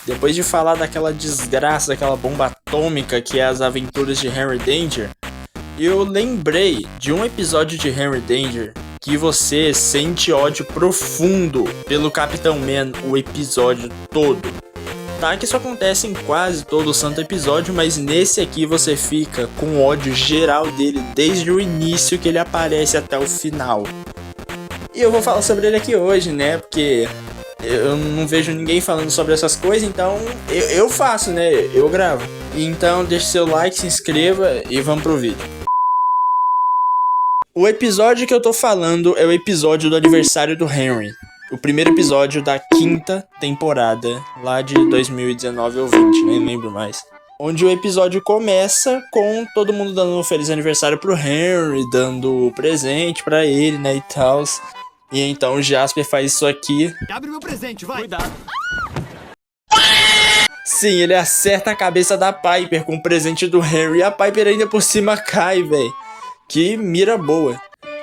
depois de falar daquela desgraça, daquela bomba atômica que é as aventuras de Henry Danger, eu lembrei de um episódio de Henry Danger que você sente ódio profundo pelo Capitão Man o episódio todo. Tá, que isso acontece em quase todo o santo episódio, mas nesse aqui você fica com ódio geral dele desde o início que ele aparece até o final. E eu vou falar sobre ele aqui hoje, né, porque eu não vejo ninguém falando sobre essas coisas, então eu faço, né, eu gravo. Então deixe seu like, se inscreva e vamos pro vídeo. O episódio que eu tô falando é o episódio do aniversário do Henry. O primeiro episódio da 5ª temporada, lá de 2019 ou 20, nem lembro mais. Onde o episódio começa com todo mundo dando um feliz aniversário pro Henry, dando presente pra ele, né, e tal. E então o Jasper faz isso aqui. Abre meu presente, vai! Cuidado! Sim, ele acerta a cabeça da Piper com o presente do Henry e a Piper ainda por cima cai, velho. Que mira boa.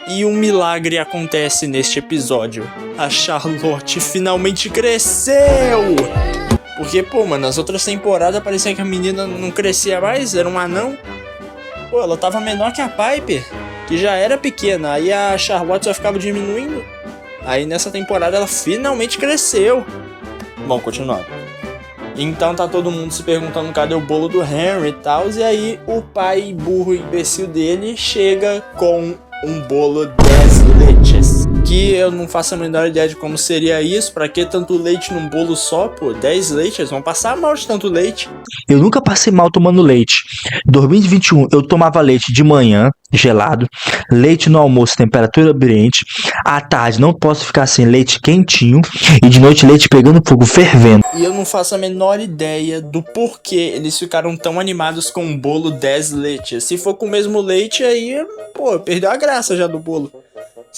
E um milagre acontece neste episódio. A Charlotte finalmente cresceu! Porque, pô, mano, nas outras temporadas parecia que a menina não crescia mais, era um anão. Pô, ela tava menor que a Piper, que já era pequena. Aí a Charlotte só ficava diminuindo. Aí nessa temporada ela finalmente cresceu. Bom, continuando. Então tá todo mundo se perguntando cadê o bolo do Henry e tal. E aí o pai burro e imbecil dele chega com um bolo 10 leites. Que eu não faço a menor ideia de como seria isso. Pra que tanto leite num bolo só, pô? 10 leites, vão passar mal de tanto leite. Eu nunca passei mal tomando leite. Em 2021 eu tomava leite de manhã, gelado, leite no almoço, temperatura ambiente, à tarde não posso ficar sem leite quentinho e de noite leite pegando fogo, fervendo. E eu não faço a menor ideia do porquê eles ficaram tão animados com um bolo 10 leites. Se for com o mesmo leite, aí, pô, perdeu a graça já do bolo.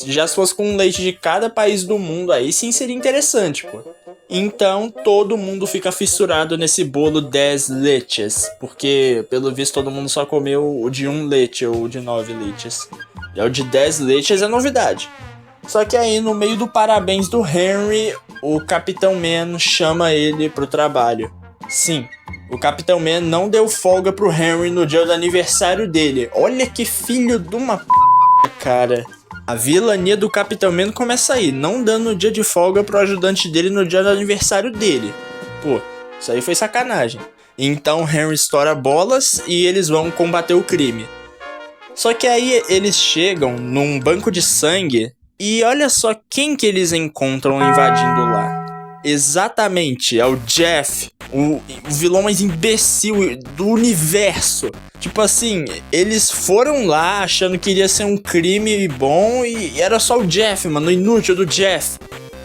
Já se fosse com um leite de cada país do mundo, aí sim seria interessante, pô. Então todo mundo fica fissurado nesse bolo 10 leites, porque pelo visto todo mundo só comeu o de 1 leite ou o de 9 leites. E o de 10 leites é novidade. Só que aí no meio do parabéns do Henry, o Capitão Man chama ele pro trabalho. Sim, o Capitão Man não deu folga pro Henry no dia do aniversário dele. Olha que filho de uma p***, cara. A vilania do Capitão Man começa aí, não dando o dia de folga pro ajudante dele no dia do aniversário dele. Pô, isso aí foi sacanagem. Então Henry estoura bolas e eles vão combater o crime. Só que aí eles chegam num banco de sangue e olha só quem que eles encontram invadindo lá. Exatamente, é o Jeff, o vilão mais imbecil do universo. Tipo assim, eles foram lá achando que iria ser um crime bom e era só o Jeff, mano, o inútil do Jeff,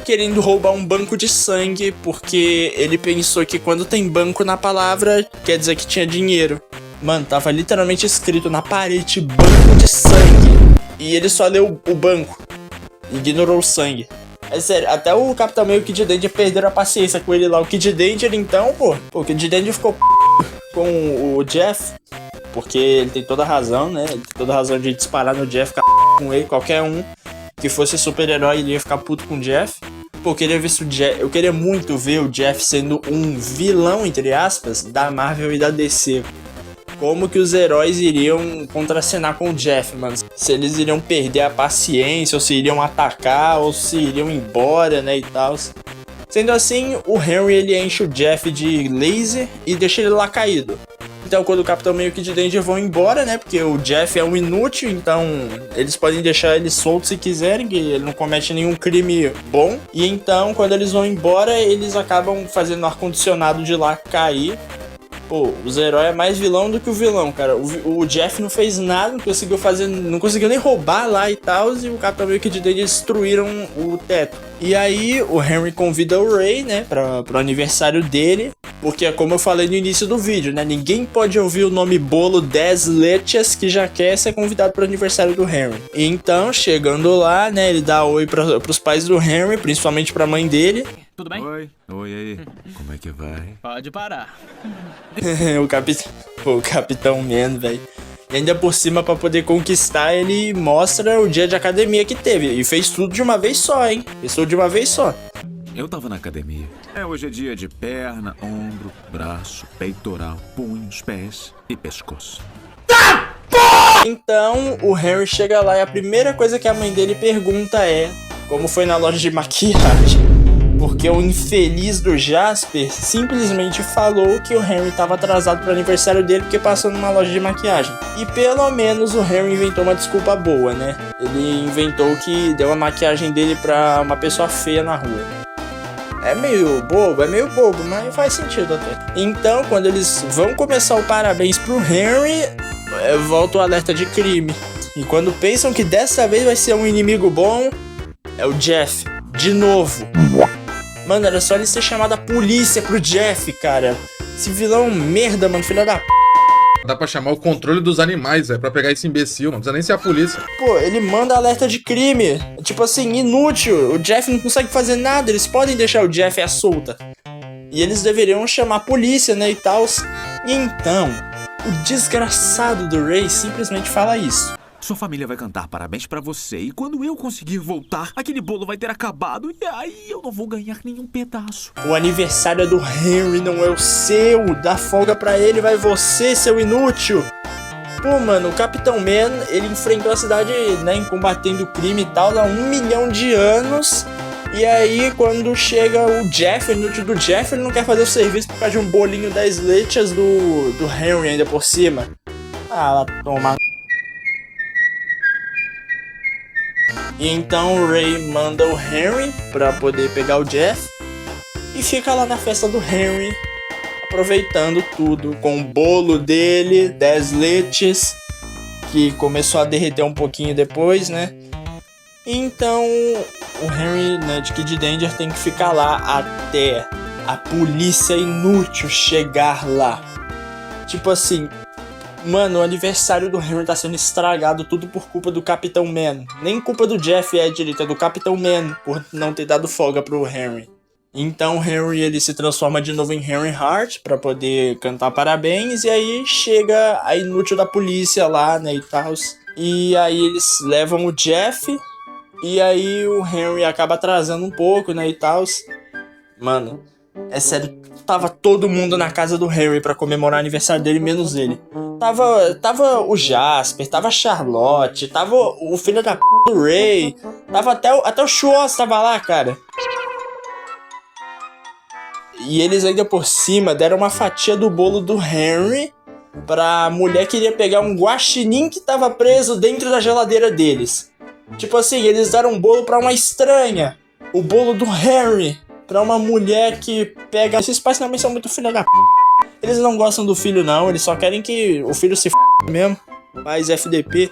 querendo roubar um banco de sangue porque ele pensou que quando tem banco na palavra, quer dizer que tinha dinheiro. Mano, tava literalmente escrito na parede, banco de sangue. E ele só leu o banco, ignorou o sangue. É sério, até o Capitão Man e o Kid Danger perderam a paciência com ele lá. O Kid Danger, então, pô, o Kid Danger ficou com o Jeff, porque ele tem toda a razão, né? Ele tem toda a razão de disparar no Jeff, ficar com ele. Qualquer um que fosse super-herói iria ficar puto com o Jeff. Pô, eu queria muito ver o Jeff sendo um vilão, entre aspas, da Marvel e da DC. Como que os heróis iriam contracenar com o Jeff, mano? Se eles iriam perder a paciência, ou se iriam atacar, ou se iriam embora, né, e tal. Sendo assim, o Henry, ele enche o Jeff de laser e deixa ele lá caído. Então, quando o Capitão Man e o Kid Danger vão embora, né, porque o Jeff é um inútil, então eles podem deixar ele solto se quiserem, que ele não comete nenhum crime bom. E então, quando eles vão embora, eles acabam fazendo o ar-condicionado de lá cair. Pô, os heróis é mais vilão do que o vilão, cara. O Jeff não fez nada, não conseguiu nem roubar lá e tal, e o Capitão Man e o Kid Danger destruíram o teto. E aí o Henry convida o Ray, né, pro aniversário dele, porque é como eu falei no início do vídeo, né, ninguém pode ouvir o nome bolo 10 leites que já quer ser convidado pro aniversário do Henry. E então, chegando lá, né, ele dá oi pros pais do Henry, principalmente pra mãe dele. Tudo bem? Oi, aí. Como é que vai? Pode parar. o Capitão Man, velho. E ainda por cima, pra poder conquistar, ele mostra o dia de academia que teve. E fez tudo de uma vez só, hein? Fez tudo de uma vez só. Eu tava na academia. Hoje é dia de perna, ombro, braço, peitoral, punhos, pés e pescoço. Então o Henry chega lá e a primeira coisa que a mãe dele pergunta é como foi na loja de maquiagem. Porque o infeliz do Jasper simplesmente falou que o Henry estava atrasado pro aniversário dele porque passou numa loja de maquiagem. E pelo menos o Henry inventou uma desculpa boa, né? Ele inventou que deu a maquiagem dele pra uma pessoa feia na rua. É meio bobo, mas faz sentido até. Então, quando eles vão começar o parabéns pro Henry, volta o alerta de crime. E quando pensam que dessa vez vai ser um inimigo bom, é o Jeff, de novo. Mano, era só eles ter chamado a polícia pro Jeff, cara. Esse vilão merda, mano, filha da p... Dá pra chamar o controle dos animais, pra pegar esse imbecil, não precisa nem ser a polícia. Pô, ele manda alerta de crime. Tipo assim, inútil. O Jeff não consegue fazer nada, eles podem deixar o Jeff à solta. E eles deveriam chamar a polícia, né, e tal. E então, o desgraçado do Ray simplesmente fala isso. Sua família vai cantar parabéns pra você. E quando eu conseguir voltar, aquele bolo vai ter acabado. E aí eu não vou ganhar nenhum pedaço. O aniversário é do Henry, não é o seu. Dá folga pra ele, vai você, seu inútil. Pô, mano, o Capitão Man, ele enfrentou a cidade, né, combatendo o crime e tal, há 1 milhão de anos. E aí, quando chega o Jeff, o inútil do Jeff, ele não quer fazer o serviço por causa de um bolinho 10 leches do Henry ainda por cima. Ah, toma. E então o Ray manda o Henry pra poder pegar o Jeff e fica lá na festa do Henry, aproveitando tudo com o bolo dele, 10 leches, que começou a derreter um pouquinho depois, né? E então o Henry, né, de Kid Danger tem que ficar lá até a polícia inútil chegar lá. Tipo assim... Mano, o aniversário do Henry tá sendo estragado tudo por culpa do Capitão Man. Nem culpa do Jeff é direita, é do Capitão Man por não ter dado folga pro Henry. Então o Henry, ele se transforma de novo em Henry Hart pra poder cantar parabéns. E aí chega a inútil da polícia lá, né, e tal. E aí eles levam o Jeff. E aí o Henry acaba atrasando um pouco, né, e tal. Mano, é sério, tava todo mundo na casa do Henry pra comemorar o aniversário dele, menos ele. Tava o Jasper, tava a Charlotte, tava o filho da p do Ray, tava até o Schwartz tava lá, cara. E eles ainda por cima deram uma fatia do bolo do Henry pra mulher que iria pegar um guaxinim que tava preso dentro da geladeira deles. Tipo assim, eles deram um bolo pra uma estranha, o bolo do Henry pra uma mulher que pega... Esses pais também são muito filha da p... Eles não gostam do filho não, eles só querem que o filho se f*** mesmo. Faz FDP.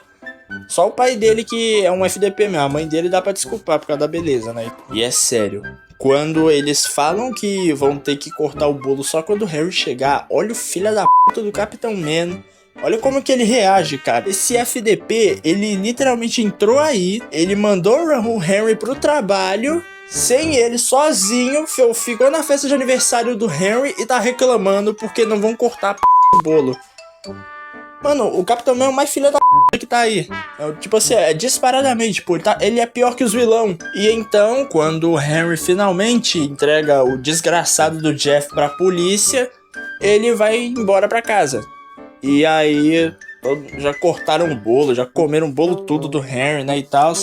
Só o pai dele que é um FDP mesmo, a mãe dele dá pra desculpar por causa da beleza, né? E é sério, quando eles falam que vão ter que cortar o bolo só quando o Harry chegar, olha o filho da puta do Capitão Man. Olha como que ele reage, cara. Esse FDP, ele literalmente entrou aí, ele mandou o Henry pro trabalho... Sem ele, sozinho, ficou na festa de aniversário do Henry e tá reclamando porque não vão cortar a p do bolo. Mano, o Capitão Man é o mais filho da p que tá aí. Tipo assim, disparadamente, pô, ele é pior que os vilão. E então, quando o Henry finalmente entrega o desgraçado do Jeff pra polícia, ele vai embora pra casa. E aí... já cortaram o bolo, já comeram o bolo tudo do Henry, né, e tal.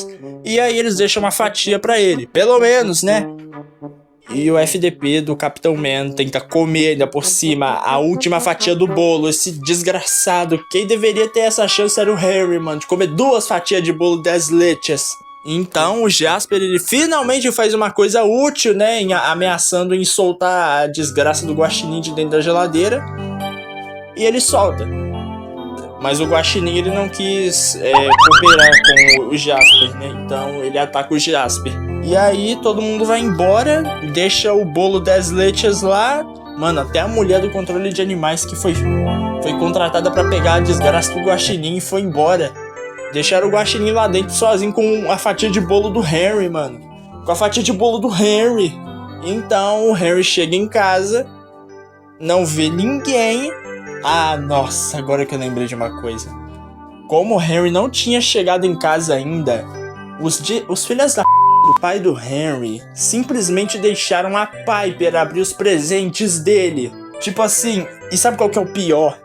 E aí eles deixam uma fatia pra ele, pelo menos, né? E o FDP do Capitão Man tenta comer ainda por cima a última fatia do bolo. Esse desgraçado, quem deveria ter essa chance era o Henry, mano, de comer 2 fatias de bolo 10 leches. Então o Jasper, ele finalmente faz uma coisa útil, né, ameaçando em soltar a desgraça do guaxinim de dentro da geladeira. E ele solta. Mas o Guaxinim, ele não quis cooperar com o Jasper, né? Então ele ataca o Jasper. E aí todo mundo vai embora, deixa o bolo 10 leches lá. Mano, até a mulher do controle de animais que foi contratada pra pegar a desgraça do Guaxinim e foi embora. Deixaram o Guaxinim lá dentro sozinho com a fatia de bolo do Henry, mano. Com a fatia de bolo do Henry. Então o Henry chega em casa, não vê ninguém. Ah, nossa, agora que eu lembrei de uma coisa. Como o Henry não tinha chegado em casa ainda, os filhos da p do pai do Henry simplesmente deixaram a Piper abrir os presentes dele. Tipo assim, e sabe qual que é o pior?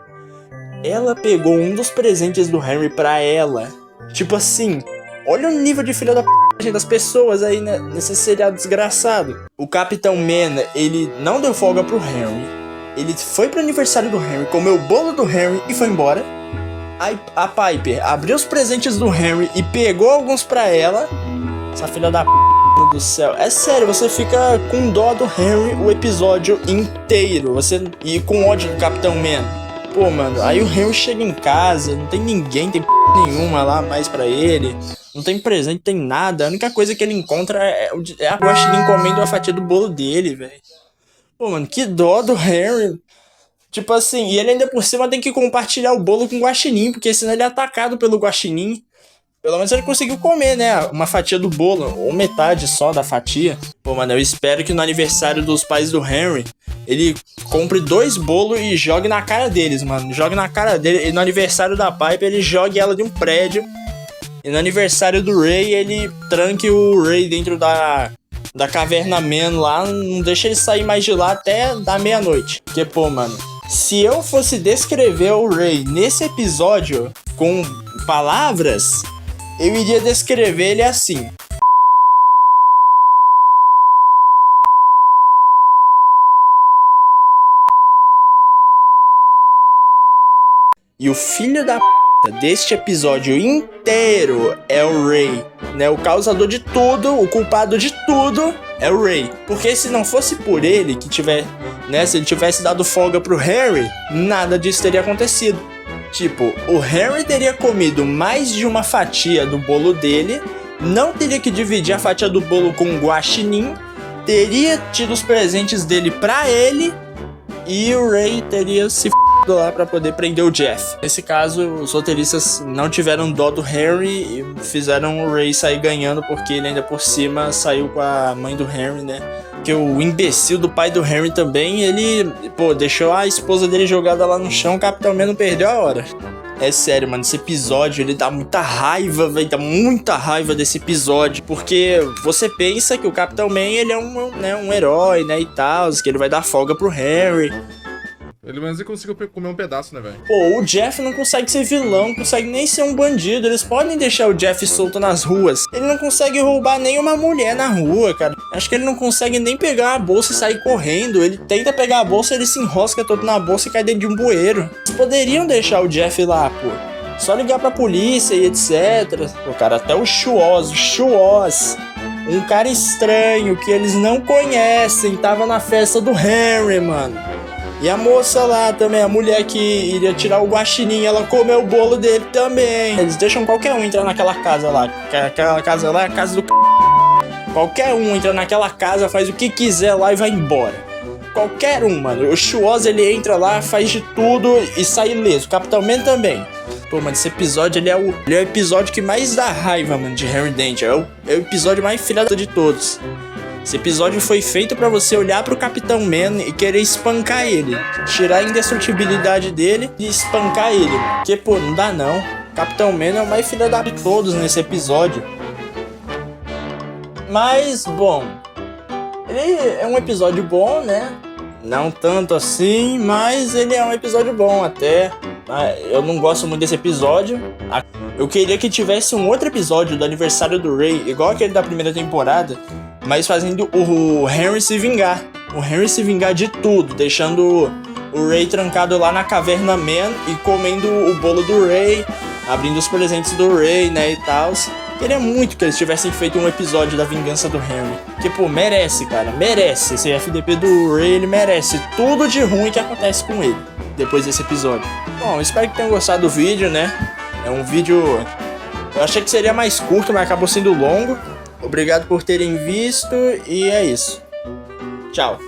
Ela pegou um dos presentes do Henry pra ela. Tipo assim, olha o nível de filha da p*** das pessoas aí nesse seriado desgraçado. O Capitão Man, ele não deu folga pro Henry. Ele foi pro aniversário do Henry, comeu o bolo do Henry e foi embora. A Piper abriu os presentes do Henry e pegou alguns pra ela. Essa filha da p*** do céu. É sério, você fica com dó do Henry o episódio inteiro. E com ódio do Capitão Man. Pô, mano, aí o Henry chega em casa, não tem ninguém, tem p*** nenhuma lá mais pra ele. Não tem presente, tem nada. A única coisa que ele encontra é a Guaxinim comendo a fatia do bolo dele, velho. Pô, mano, que dó do Henry. Tipo assim, e ele ainda por cima tem que compartilhar o bolo com o Guaxinim, porque senão ele é atacado pelo Guaxinim. Pelo menos ele conseguiu comer, né, uma fatia do bolo, ou metade só da fatia. Pô, mano, eu espero que no aniversário dos pais do Henry, ele compre 2 bolos e jogue na cara deles, mano. Jogue na cara dele. E no aniversário da Piper, ele jogue ela de um prédio. E no aniversário do Ray, ele tranque o Ray dentro da Caverna Man lá. Não deixa ele sair mais de lá até da meia-noite. Porque, pô, mano, se eu fosse descrever o Ray nesse episódio com palavras, eu iria descrever ele assim. E o filho da p deste episódio inteiro é o Ray, né? O causador de tudo, o culpado de tudo é o Ray. Porque se não fosse por ele que se ele tivesse dado folga pro Harry, nada disso teria acontecido. Tipo, o Harry teria comido mais de uma fatia do bolo dele, não teria que dividir a fatia do bolo com o Guaxinim, teria tido os presentes dele pra ele, e o Ray teria se f***do lá pra poder prender o Jeff. Nesse caso, os roteiristas não tiveram dó do Harry e fizeram o Ray sair ganhando, porque ele ainda por cima saiu com a mãe do Harry, né? Porque o imbecil do pai do Henry também, ele, pô, deixou a esposa dele jogada lá no chão, o Capitão Man não perdeu a hora. É sério, mano, esse episódio, ele dá muita raiva, velho, dá muita raiva desse episódio, porque você pensa que o Capitão Man, ele é um herói, né, e tal, que ele vai dar folga pro Henry. Pelo menos ele conseguiu comer um pedaço, né, velho? Pô, o Jeff não consegue ser vilão, não consegue nem ser um bandido. Eles podem deixar o Jeff solto nas ruas. Ele não consegue roubar nem uma mulher na rua, cara. Acho que ele não consegue nem pegar a bolsa e sair correndo. Ele tenta pegar a bolsa, ele se enrosca todo na bolsa e cai dentro de um bueiro. Eles poderiam deixar o Jeff lá, pô. Só ligar pra polícia e etc. Pô, cara, até o Chuoz, um cara estranho que eles não conhecem, tava na festa do Henry, mano. E a moça lá também, a mulher que iria tirar o Guaxinim, ela comeu o bolo dele também. Eles deixam qualquer um entrar naquela casa lá. Aquela casa lá é a casa do c... Qualquer um entra naquela casa, faz o que quiser lá e vai embora. Qualquer um, mano. O Chuoz, ele entra lá, faz de tudo e sai ileso. O Capitão Man também. Pô, mano, esse episódio, ele é o episódio que mais dá raiva, mano, de Harry Danger. É o episódio mais filha de todos. Esse episódio foi feito pra você olhar pro Capitão Man e querer espancar ele. Tirar a indestrutibilidade dele e espancar ele. Porque, pô, não dá não. Capitão Man é o mais filha da de todos nesse episódio. Mas, bom, ele é um episódio bom, né? Não tanto assim, mas ele é um episódio bom até. Eu não gosto muito desse episódio. Eu queria que tivesse um outro episódio do aniversário do Ray, igual aquele da primeira temporada, mas fazendo o Henry se vingar. O Henry se vingar de tudo, deixando o Ray trancado lá na Caverna Man e comendo o bolo do Ray, abrindo os presentes do Ray, né, e tal. Queria muito que eles tivessem feito um episódio da vingança do Henry. Porque, pô, merece, cara, merece. Esse FDP do Ray, ele merece tudo de ruim que acontece com ele depois desse episódio. Bom, espero que tenham gostado do vídeo, né? É um vídeo... Eu achei que seria mais curto, mas acabou sendo longo. Obrigado por terem visto e é isso. Tchau.